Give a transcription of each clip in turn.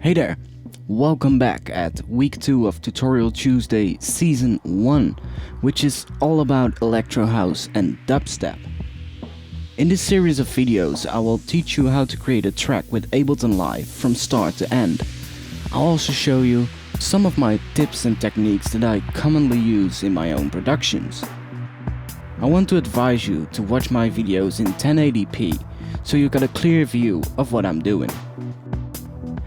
Hey there, welcome back at week 2 of Tutorial Tuesday season 1, which is all about electro house and dubstep. In this series of videos I will teach you how to create a track with Ableton Live from start to end. I'll also show you some of my tips and techniques that I commonly use in my own productions. I want to advise you to watch my videos in 1080p so you got a clear view of what I'm doing.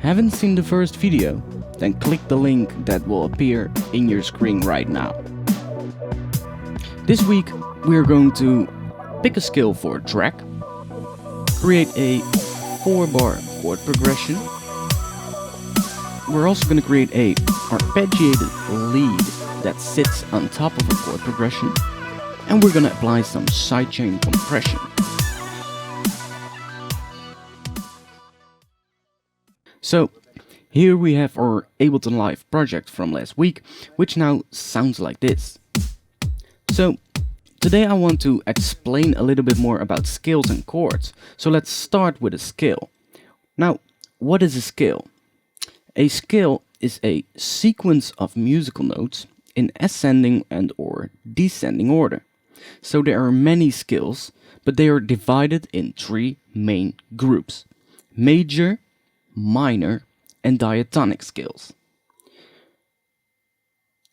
Haven't seen the first video? Then click the link that will appear in your screen right now. This week we're going to pick a scale for a track, create a 4-bar chord progression. We're also going to create a arpeggiated lead that sits on top of a chord progression, and we're going to apply some sidechain compression. So here we have our Ableton Live project from last week, which now sounds like this. So today I want to explain a little bit more about scales and chords. So let's start with a scale. Now, what is a scale? A scale is a sequence of musical notes in ascending and or descending order. So there are many scales, but they are divided in 3 main groups: major, minor, and diatonic scales.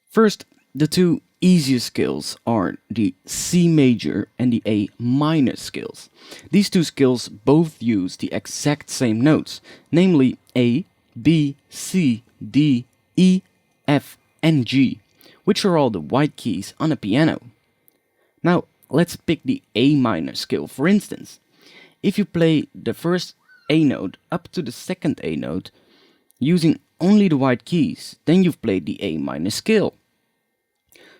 First, the 2 easiest scales are the C major and the A minor scales. These 2 scales both use the exact same notes, namely A, B, C, D, E, F, and G, which are all the white keys on a piano. Now, let's pick the A minor scale for instance. If you play the first A note up to the second A note using only the white keys, then you've played the A minor scale.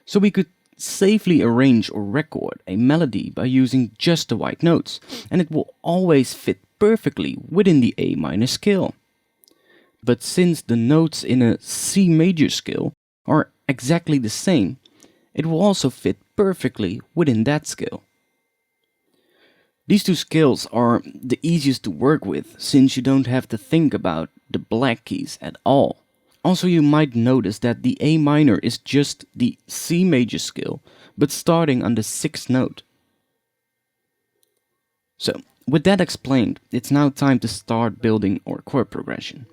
So we could safely arrange or record a melody by using just the white notes, and it will always fit perfectly within the A minor scale. But since the notes in a C major scale are exactly the same, it will also fit perfectly within that scale. These 2 scales are the easiest to work with, since you don't have to think about the black keys at all. Also, you might notice that the A minor is just the C major scale, but starting on the 6th note. So, with that explained, it's now time to start building our chord progression.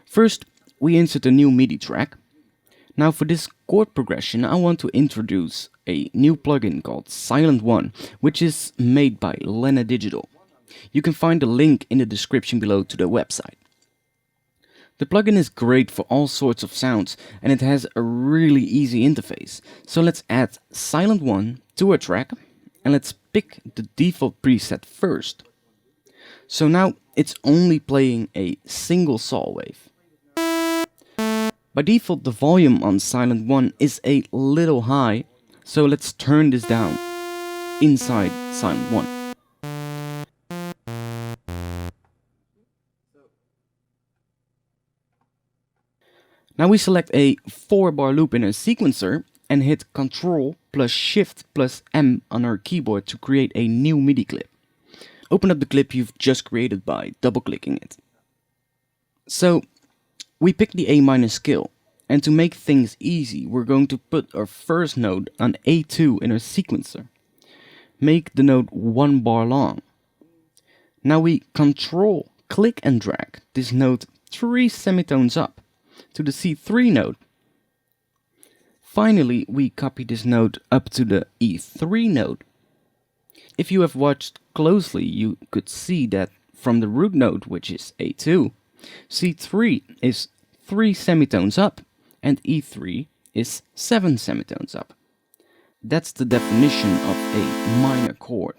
First, we insert a new MIDI track. Now for this chord progression I want to introduce a new plugin called Silent One, which is made by Lena Digital. You can find the link in the description below to the website. The plugin is great for all sorts of sounds and it has a really easy interface. So let's add Silent One to our track and let's pick the default preset first. So now it's only playing a single saw wave. By default, the volume on Silent One is a little high, so let's turn this down inside Silent One. Now we select a 4-bar loop in a sequencer and hit Ctrl plus Shift plus M on our keyboard to create a new MIDI clip. Open up the clip you've just created by double-clicking it. So we pick the A minor scale, and to make things easy we're going to put our first note on A2 in our sequencer. Make the note 1 bar long. Now we Control, click and drag this note 3 semitones up to the C3 note. Finally we copy this note up to the E3 note. If you have watched closely you could see that from the root note, which is A2, C3 is 3 semitones up and E3 is 7 semitones up. That's the definition of a minor chord.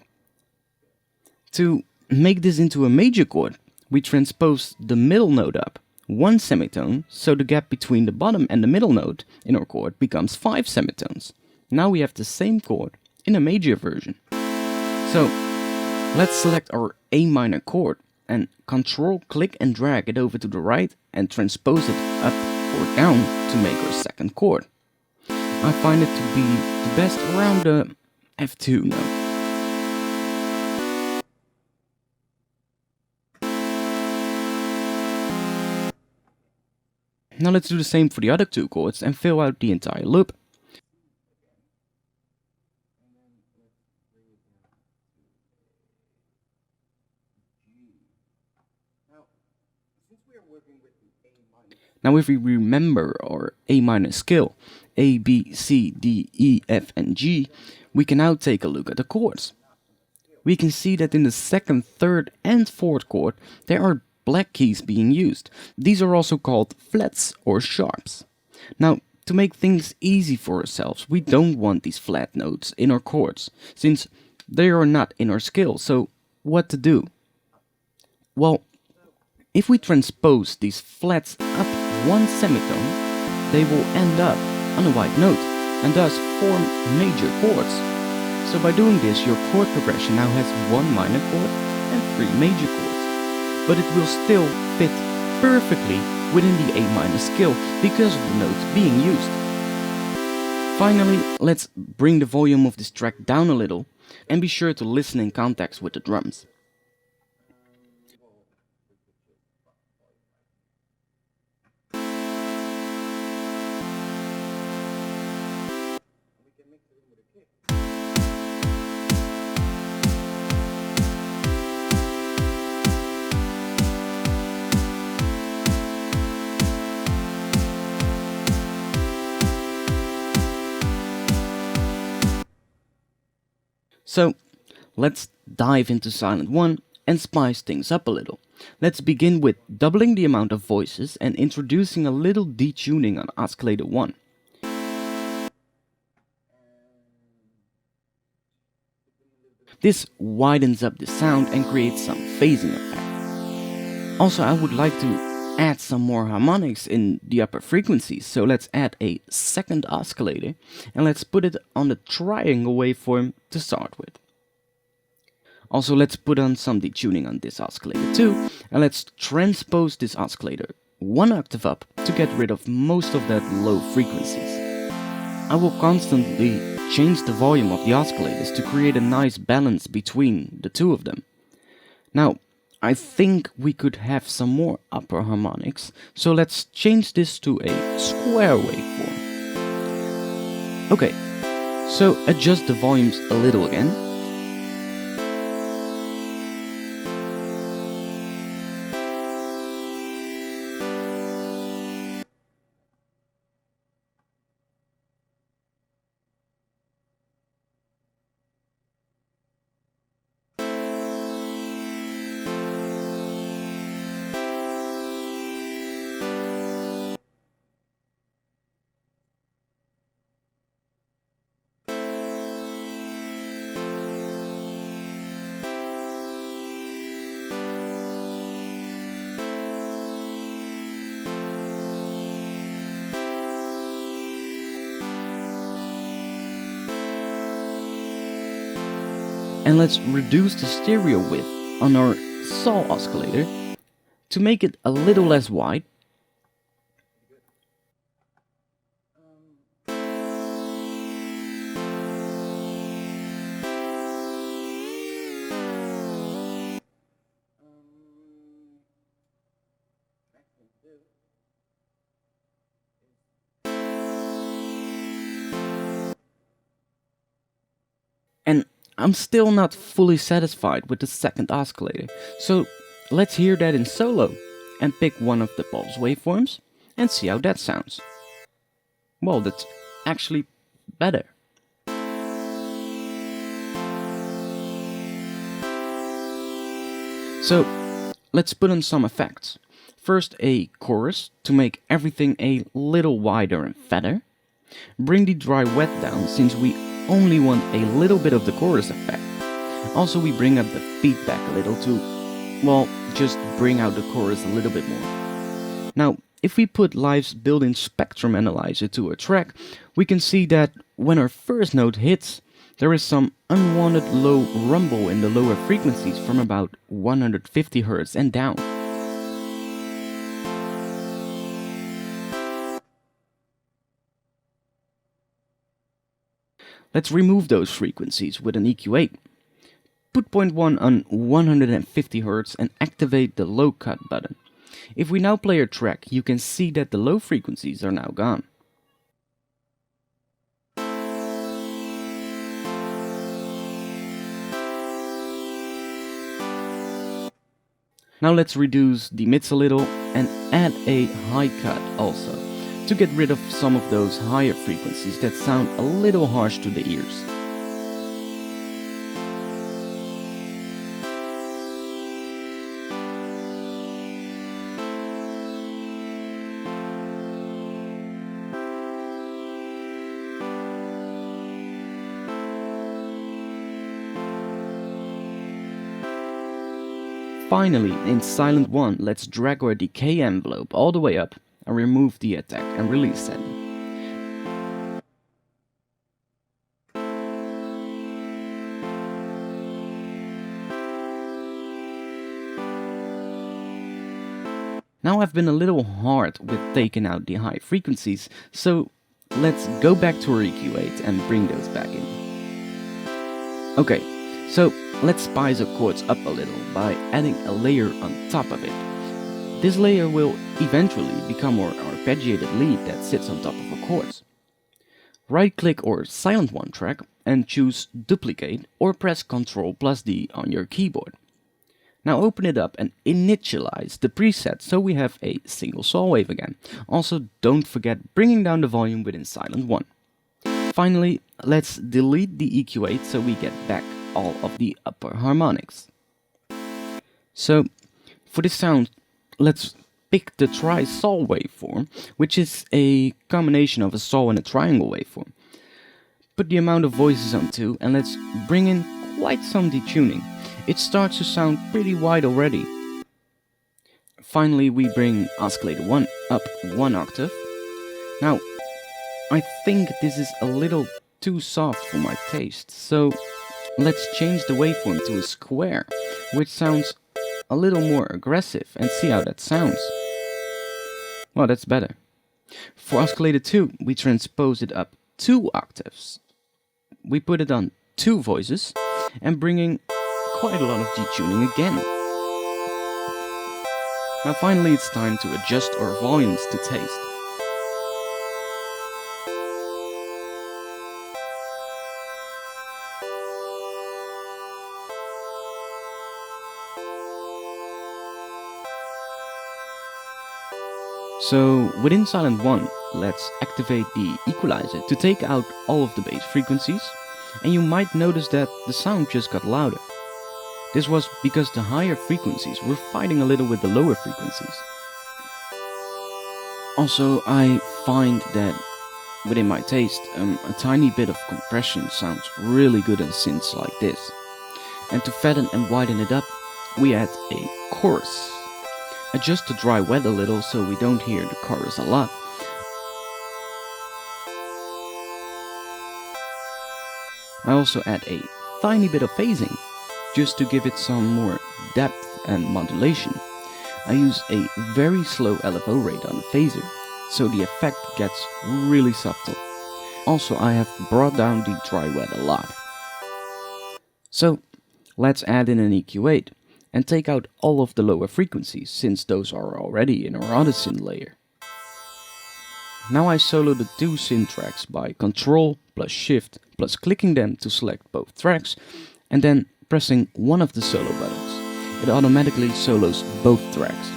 To make this into a major chord, we transpose the middle note up 1 semitone, so the gap between the bottom and the middle note in our chord becomes 5 semitones. Now we have the same chord in a major version. So let's select our A minor chord and Control, click and drag it over to the right and transpose it up or down to make our second chord. I find it to be the best around the F2 note. Now let's do the same for the other two chords and fill out the entire loop. Now if we remember our A minor scale, A, B, C, D, E, F and G, we can now take a look at the chords. We can see that in the second, third and fourth chord there are black keys being used. These are also called flats or sharps. Now to make things easy for ourselves, we don't want these flat notes in our chords, since they are not in our scale. So what to do? Well, if we transpose these flats up one semitone, they will end up on a white note and thus form major chords. So by doing this, your chord progression now has one minor chord and three major chords, but it will still fit perfectly within the A minor scale because of the notes being used. Finally, let's bring the volume of this track down a little and be sure to listen in context with the drums. So let's dive into Silent 1 and spice things up a little. Let's begin with doubling the amount of voices and introducing a little detuning on oscillator 1. This widens up the sound and creates some phasing effect. Also, I would like to add some more harmonics in the upper frequencies, so let's add a second oscillator and let's put it on the triangle waveform to start with. Also, let's put on some detuning on this oscillator too, and let's transpose this oscillator one octave up to get rid of most of that low frequencies. I will constantly change the volume of the oscillators to create a nice balance between the two of them. Now, I think we could have some more upper harmonics, so let's change this to a square waveform. Okay, so adjust the volumes a little again. And let's reduce the stereo width on our saw oscillator to make it a little less wide. And I'm still not fully satisfied with the second oscillator, so let's hear that in solo and pick one of the pulse waveforms and see how that sounds. Well, that's actually better. So let's put on some effects. First a chorus to make everything a little wider and fatter. Bring the dry wet down since we only want a little bit of the chorus effect. Also we bring up the feedback a little to, well, just bring out the chorus a little bit more. Now, if we put Live's built-in spectrum analyzer to a track, we can see that when our first note hits, there is some unwanted low rumble in the lower frequencies from about 150 Hz and down. Let's remove those frequencies with an EQ8. Put point 1 on 150 Hz and activate the low cut button. If we now play a track, you can see that the low frequencies are now gone. Now let's reduce the mids a little and add a high cut also, to get rid of some of those higher frequencies that sound a little harsh to the ears. Finally, in Silent 1, let's drag our decay envelope all the way up and remove the attack and release setting. Now I've been a little hard with taking out the high frequencies, so let's go back to our EQ8 and bring those back in. Okay, so let's spice our chords up a little by adding a layer on top of it. This layer will eventually become our arpeggiated lead that sits on top of our chords. Right click our Silent 1 track and choose Duplicate or press Ctrl+D on your keyboard. Now open it up and initialize the preset so we have a single saw wave again. Also, don't forget bringing down the volume within Silent 1. Finally, let's delete the EQ8 so we get back all of the upper harmonics. So, for this sound, let's pick the tri-saw waveform, which is a combination of a saw and a triangle waveform. Put the amount of voices on 2 and let's bring in quite some detuning. It starts to sound pretty wide already. Finally, we bring oscillator 1 up 1 octave. Now, I think this is a little too soft for my taste, so let's change the waveform to a square, which sounds a little more aggressive, and see how that sounds. Well, that's better. For oscillator 2, we transpose it up 2 octaves. We put it on 2 voices and bringing quite a lot of detuning again. Now finally it's time to adjust our volumes to taste. So within Silent 1, let's activate the equalizer to take out all of the bass frequencies, and you might notice that the sound just got louder. This was because the higher frequencies were fighting a little with the lower frequencies. Also, I find that within my taste, a tiny bit of compression sounds really good on synths like this. And to fatten and widen it up, we add a chorus. Adjust the dry wet a little so we don't hear the chorus a lot. I also add a tiny bit of phasing, just to give it some more depth and modulation. I use a very slow LFO rate on the phaser, so the effect gets really subtle. Also, I have brought down the dry wet a lot. So, let's add in an EQ8 and take out all of the lower frequencies, since those are already in our other synth layer. Now I solo the 2 synth tracks by Ctrl plus Shift plus clicking them to select both tracks, and then pressing one of the solo buttons. It automatically solos both tracks.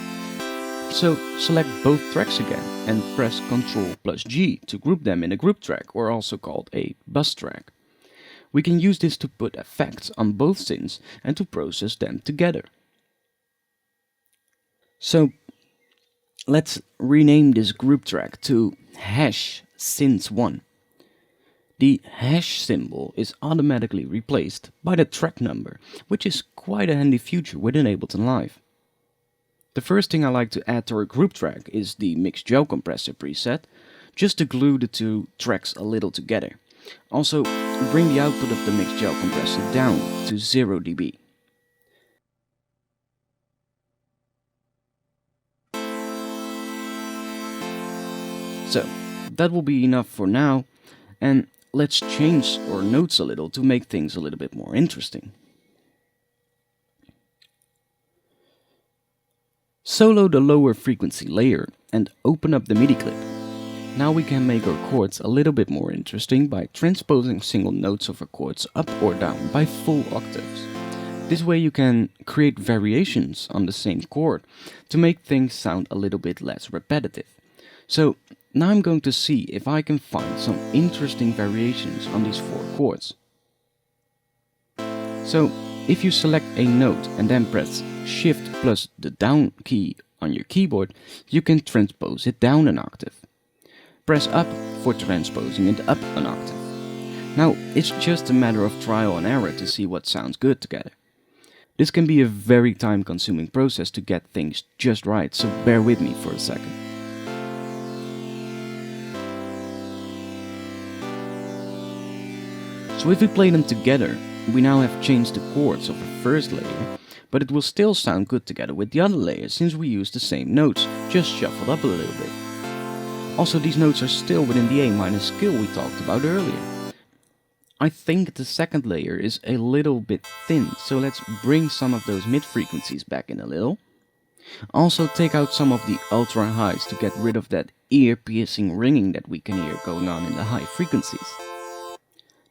So select both tracks again and press Ctrl plus G to group them in a group track, or also called a bus track. We can use this to put effects on both synths and to process them together. So let's rename this group track to hash synths 1. The hash symbol is automatically replaced by the track number, which is quite a handy feature within Ableton Live. The first thing I like to add to our group track is the mix gel compressor preset, just to glue the 2 tracks a little together. Also, bring the output of the mix gel compressor down to 0 dB. So, that will be enough for now, and let's change our notes a little to make things a little bit more interesting. Solo the lower frequency layer and open up the MIDI clip. Now we can make our chords a little bit more interesting by transposing single notes of our chords up or down by full octaves. This way you can create variations on the same chord to make things sound a little bit less repetitive. So now I'm going to see if I can find some interesting variations on these 4 chords. So if you select a note and then press Shift plus the down key on your keyboard, you can transpose it down an octave. Press up for transposing it up an octave. Now it's just a matter of trial and error to see what sounds good together. This can be a very time-consuming process to get things just right, so bear with me for a second. So if we play them together, we now have changed the chords of the first layer, but it will still sound good together with the other layers since we use the same notes, just shuffled up a little bit. Also, these notes are still within the A minor scale we talked about earlier. I think the second layer is a little bit thin, so let's bring some of those mid frequencies back in a little. Also take out some of the ultra highs to get rid of that ear-piercing ringing that we can hear going on in the high frequencies.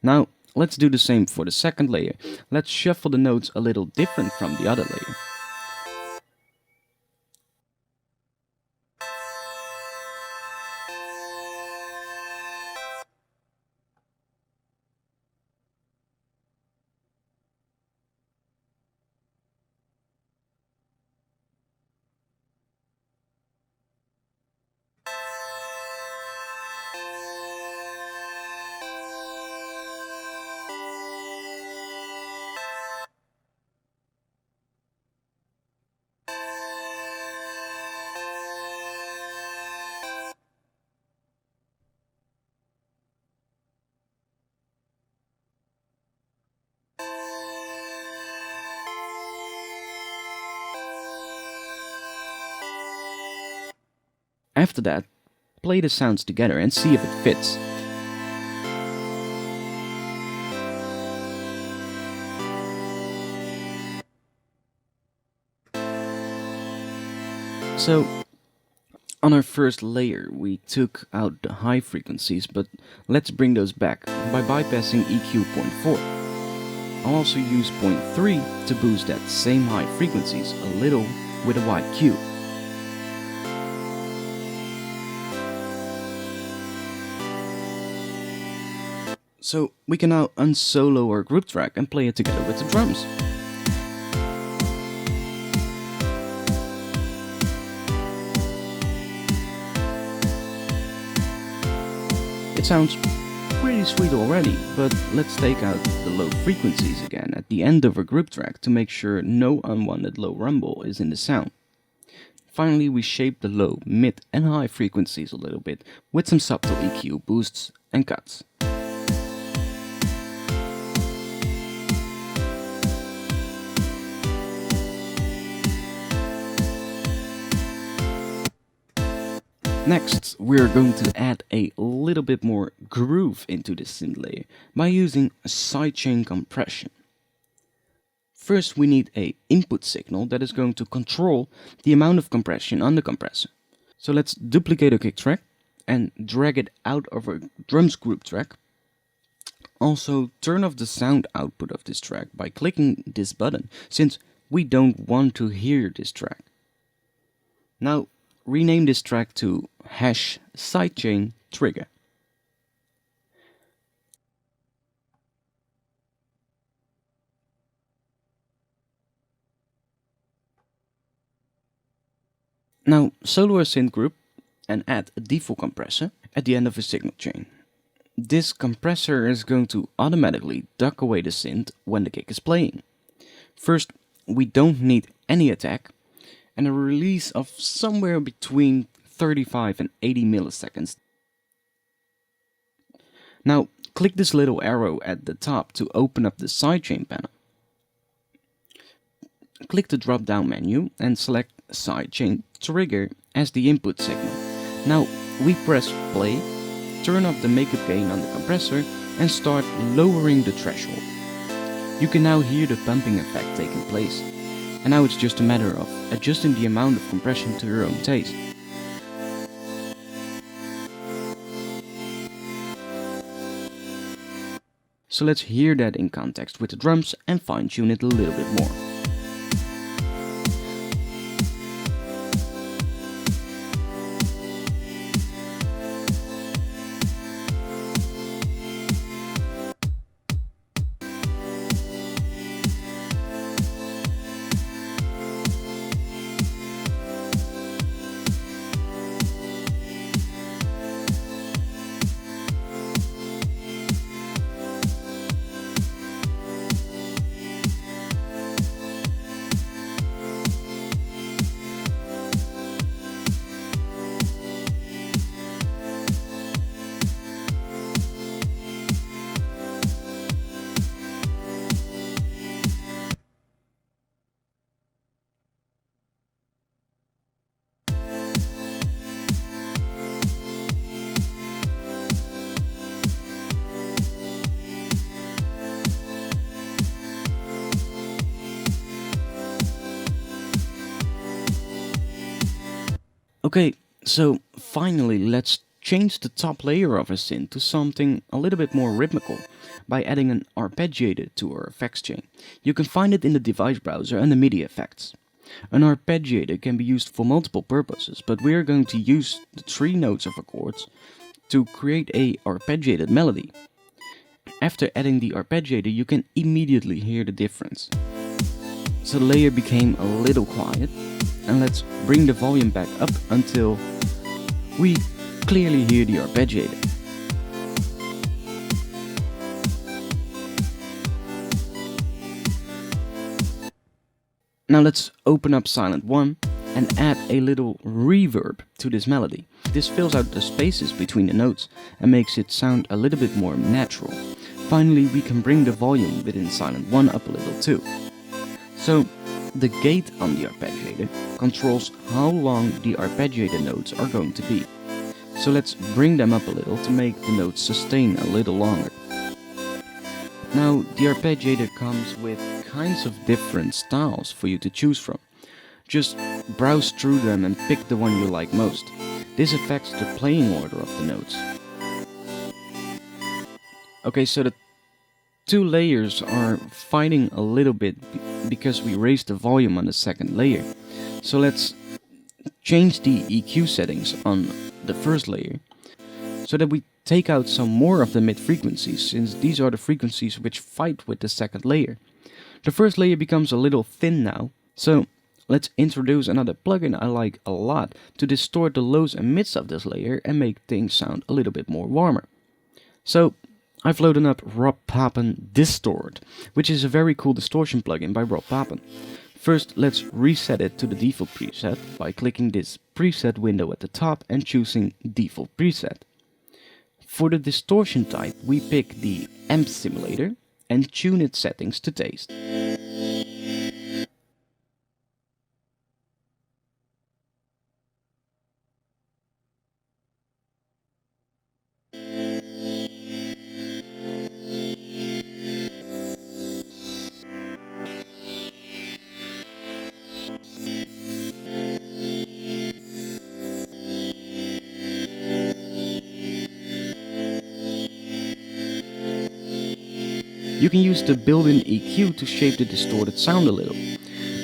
Now, let's do the same for the second layer. Let's shuffle the notes a little different from the other layer. After that, play the sounds together and see if it fits. So, on our first layer we took out the high frequencies, but let's bring those back by bypassing EQ 0.4. I'll also use 0.3 to boost that same high frequencies a little with a wide Q. So we can now unsolo our group track and play it together with the drums. It sounds pretty sweet already, but let's take out the low frequencies again at the end of our group track to make sure no unwanted low rumble is in the sound. Finally, we shape the low, mid and high frequencies a little bit with some subtle EQ boosts and cuts. Next, we're going to add a little bit more groove into this synth layer by using sidechain compression. First, we need an input signal that is going to control the amount of compression on the compressor. So let's duplicate a kick track and drag it out of our drums group track. Also, turn off the sound output of this track by clicking this button, since we don't want to hear this track. Now, rename this track to #sidechain trigger. Now solo a synth group and add a default compressor at the end of a signal chain. This compressor is going to automatically duck away the synth when the kick is playing. First, we don't need any attack, and a release of somewhere between 35 and 80 milliseconds. Now, click this little arrow at the top to open up the sidechain panel. Click the drop-down menu and select sidechain trigger as the input signal. Now, we press play, turn off the makeup gain on the compressor and start lowering the threshold. You can now hear the pumping effect taking place. And now it's just a matter of adjusting the amount of compression to your own taste. So let's hear that in context with the drums and fine-tune it a little bit more. Okay, so finally let's change the top layer of a synth to something a little bit more rhythmical by adding an arpeggiator to our effects chain. You can find it in the device browser and the MIDI effects. An arpeggiator can be used for multiple purposes, but we are going to use the 3 notes of a chord to create a arpeggiated melody. After adding the arpeggiator, you can immediately hear the difference. So the layer became a little quiet, and let's bring the volume back up until we clearly hear the arpeggiator. Now let's open up Silent 1 and add a little reverb to this melody. This fills out the spaces between the notes and makes it sound a little bit more natural. Finally, we can bring the volume within Silent 1 up a little too. So, the gate on the arpeggiator controls how long the arpeggiator notes are going to be. So let's bring them up a little to make the notes sustain a little longer. Now, the arpeggiator comes with kinds of different styles for you to choose from. Just browse through them and pick the one you like most. This affects the playing order of the notes. Okay, so the 2 layers are fighting a little bit because we raised the volume on the second layer. So let's change the EQ settings on the first layer so that we take out some more of the mid frequencies, since these are the frequencies which fight with the second layer. The first layer becomes a little thin now, so let's introduce another plugin I like a lot to distort the lows and mids of this layer and make things sound a little bit more warmer. So I've loaded up RP-Distort, which is a very cool distortion plugin by Rob Papen. First, let's reset it to the default preset by clicking this preset window at the top and choosing default preset. For the distortion type, we pick the amp simulator and tune its settings to taste. You can use the built-in EQ to shape the distorted sound a little.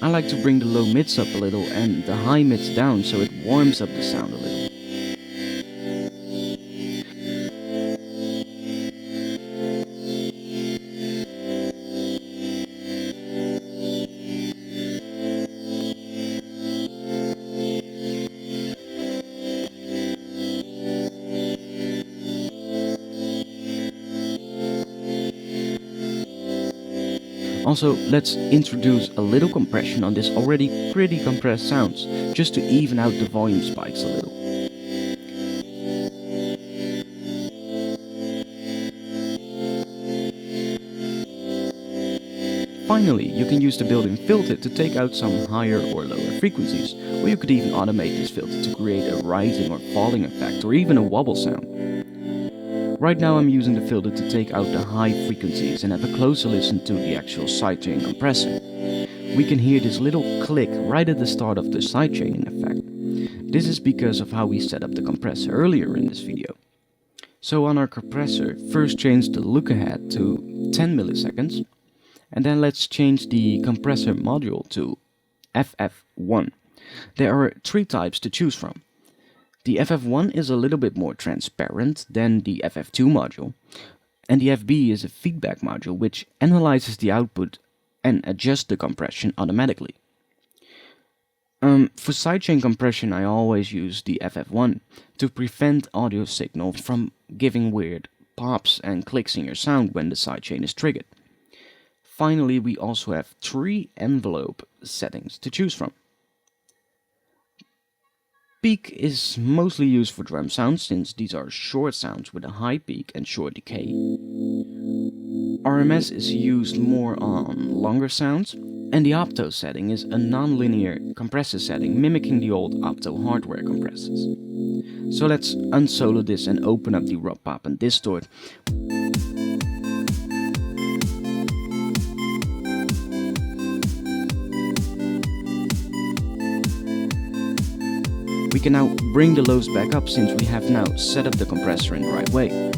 I like to bring the low mids up a little and the high mids down so it warms up the sound a little. Also, let's introduce a little compression on this already pretty compressed sounds, just to even out the volume spikes a little. Finally, you can use the built-in filter to take out some higher or lower frequencies, or you could even automate this filter to create a rising or falling effect, or even a wobble sound. Right now I'm using the filter to take out the high frequencies and have a closer listen to the actual sidechain compressor. we can hear this little click right at the start of the sidechaining effect. This is because of how we set up the compressor earlier in this video. So on our compressor, first change the look ahead to 10 milliseconds, and then let's change the compressor module to FF1. There are 3 types to choose from. The FF1 is a little bit more transparent than the FF2 module, and the FB is a feedback module which analyzes the output and adjusts the compression automatically. For sidechain compression, I always use the FF1 to prevent audio signal from giving weird pops and clicks in your sound when the sidechain is triggered. Finally, we also have 3 envelope settings to choose from. Peak is mostly used for drum sounds, since these are short sounds with a high peak and short decay. RMS is used more on longer sounds, and the opto setting is a non-linear compressor setting mimicking the old opto hardware compressors. So let's unsolo this and open up the raw pop and distort. We can now bring the lows back up since we have now set up the compressor in the right way.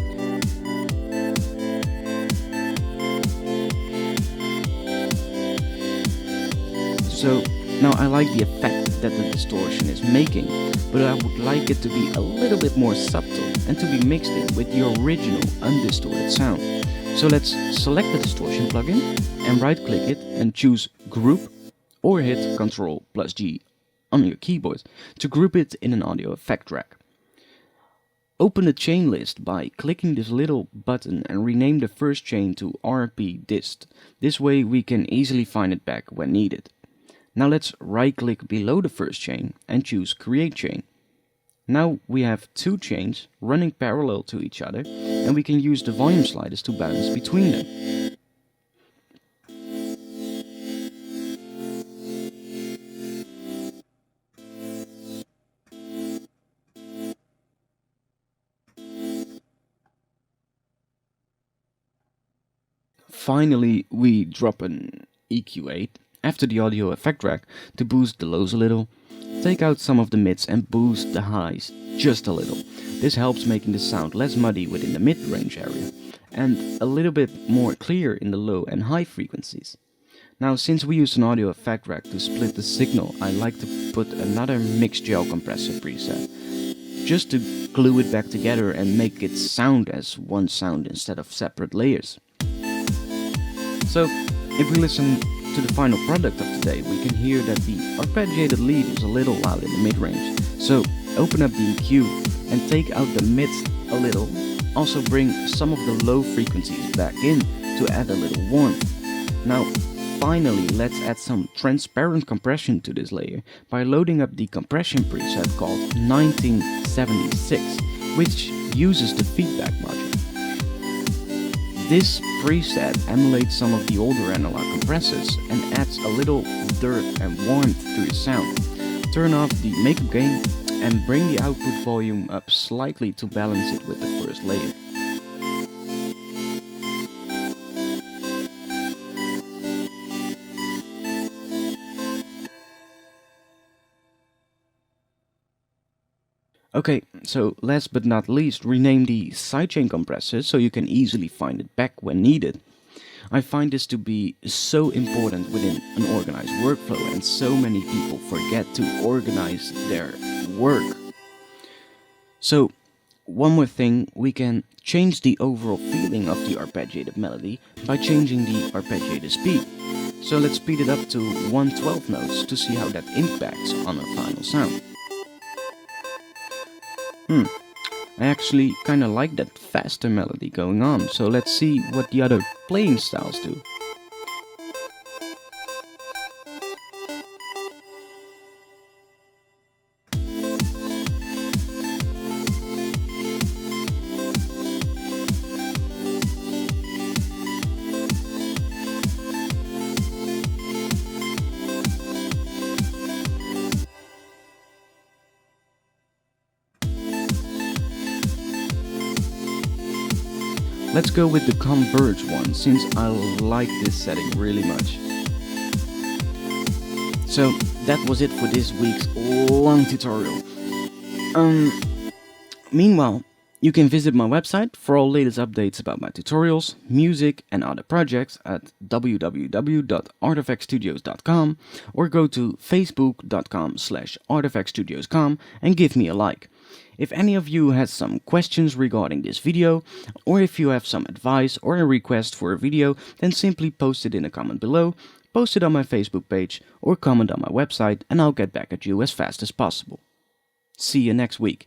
So now I like the effect that the distortion is making, but I would like it to be a little bit more subtle and to be mixed in with the original undistorted sound. So let's select the distortion plugin and right click it and choose Group, or hit Ctrl+G on your keyboard to group it in an audio effect track. Open the chain list by clicking this little button and rename the first chain to RP-Dist. This way we can easily find it back when needed. Now let's right click below the first chain and choose Create Chain. Now we have 2 chains running parallel to each other, and we can use the volume sliders to balance between them. Finally, we drop an EQ8 after the audio effect track to boost the lows a little, take out some of the mids and boost the highs just a little. This helps making the sound less muddy within the mid-range area and a little bit more clear in the low and high frequencies. Now, since we use an audio effect rack to split the signal, I like to put another mixed gel compressor preset, just to glue it back together and make it sound as one sound instead of separate layers. So, if we listen to the final product of today, we can hear that the arpeggiated lead is a little loud in the mid-range. So, open up the EQ and take out the mids a little. Also bring some of the low frequencies back in to add a little warmth. Now, finally, let's add some transparent compression to this layer by loading up the compression preset called 1976, which uses the feedback module. This preset emulates some of the older analog compressors and adds a little dirt and warmth to your sound. Turn off the makeup gain and bring the output volume up slightly to balance it with the first layer. Okay, so last but not least, rename the sidechain compressor so you can easily find it back when needed. I find this to be so important within an organized workflow, and so many people forget to organize their work. So, one more thing, we can change the overall feeling of the arpeggiated melody by changing the arpeggiated speed. So let's speed it up to 1/12 notes to see how that impacts on our final sound. I actually kinda like that faster melody going on, so let's see what the other playing styles do. Let's go with the converge one, since I like this setting really much. So that was it for this week's long tutorial. Meanwhile, you can visit my website for all latest updates about my tutorials, music, and other projects at www.artfxstudios.com, or go to facebook.com/artfxstudios.com and give me a like. If any of you has some questions regarding this video, or if you have some advice or a request for a video, then simply post it in a comment below, post it on my Facebook page, or comment on my website, and I'll get back at you as fast as possible. See you next week.